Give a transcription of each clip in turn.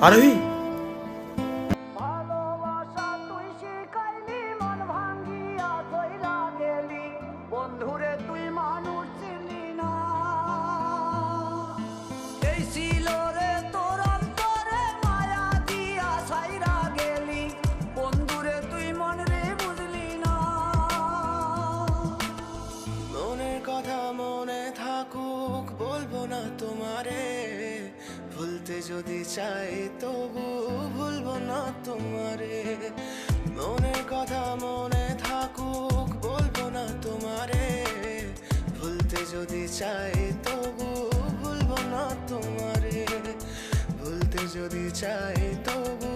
আরে ভালোবাসা তুই শিখাইলি মন ভাঙ্গিয়া কইরা গেলি বন্ধুরে তুই মানুষ চিনলি না এই ছিল রে তোর অন্তরে মায়া দিয়া ছাইরা গেলি বন্ধুরে তুই মন রে বুঝলি না মনের কথা মনে থাকুক বলবো না তোমারে ভুলতে যদি চাই তবু ভুলবো না তোমারে মনের কথা মনে থাকুক বলবো না তোমারে ভুলতে যদি চাই তবু ভুলবো না তোমারে ভুলতে যদি চাই তবু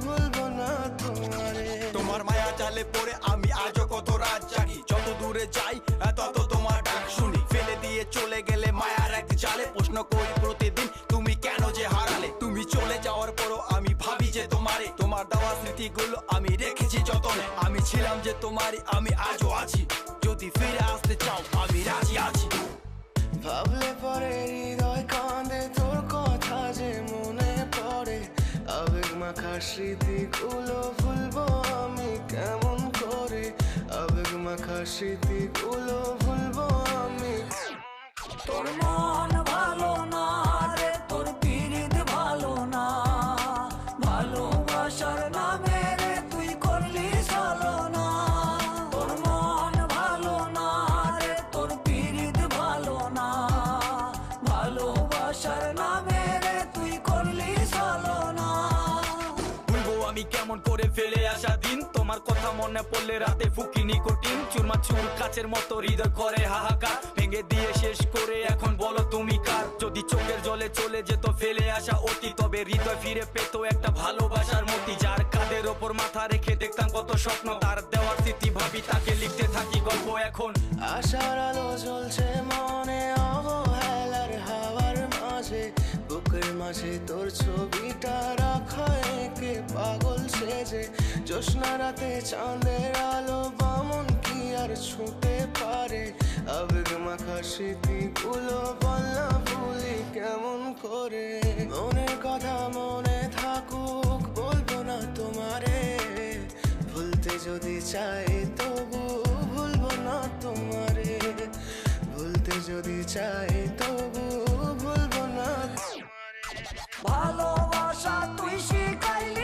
ভুলবো না তোমারে তোমার মায়া জালে পড়ে আমি আজও কত রাত জাগি যত দূরে যাই তত তোমার ডাক শুনি ফেলে দিয়ে চলে গেলে মায়ার এক জালে প্রশ্ন করি প্রতিদিন তুমি কেন যে হারালে তুমি চলে যাওয়ার পরও আমি ভাবি যে তোমারে তোমার দেওয়া স্মৃতিগুলো আমি রেখেছি যতনে আমি ছিলাম যে তোমারই আমি আজও আছি যদি ফিরে আসতে চাও আমি রাজি আছি ভাবলে পরে হৃদয় কাঁদে তোর কথা যে মনে পড়ে আবেগ মাখা স্মৃতিগুলো ভুলবো আমি কেমন করে আবেগ মাখা স্মৃতিগুলো ভুলবো আমি তোর মন ভালো না রে তোর পীড়িত ভালো না ভালোবাসার নামে রে তুই করলি ছলনা তোর মন ভালো না রে তোর পীড়িত ভালো না ভালোবাসার নামে রে তুই করলি ছলনা ভুলবো আমি কেমন করে ফেলে আসা দিন তোমার কথা মনে পড়লে রাতে ফুকি নিকোটিন চুরমা চুর কাচের মতো হৃদয় করে হাহাকার ভেঙে দিয়ে শেষ করে এখন বলো তুমি কার যদি চোখের জলে চলে যেত ফেলে আসা অতি তবে হৃদয় ফিরে পেতো একটা ভালোবাসার মতি যার কাঁধের ওপর মাথা রেখে দেখতাম কত স্বপ্ন তার দেওয়ার স্মৃতি ভাবি তাকে লিখতে থাকি গল্প এখন আশার আলো জ্বলছে মনে অবহেলার হাওয়ার মাঝে বুকের মাঝে তোর ছবিটা রাখা একে পাগল সেজে জ্যোৎস্না রাতে চাঁদের আলো বামন কি আর ছুঁতে পারে আবেগ মাখা স্মৃতিগুলো বলনা ভুলি কেমন করে মনের কথা মনে থাকুক বলবো না তোমারে ভুলতে যদি চাই তবু ভুলবো না তোমারে ভুলতে যদি চাই তবু ভুলবো না ভালোবাসা তুই শিখাইলি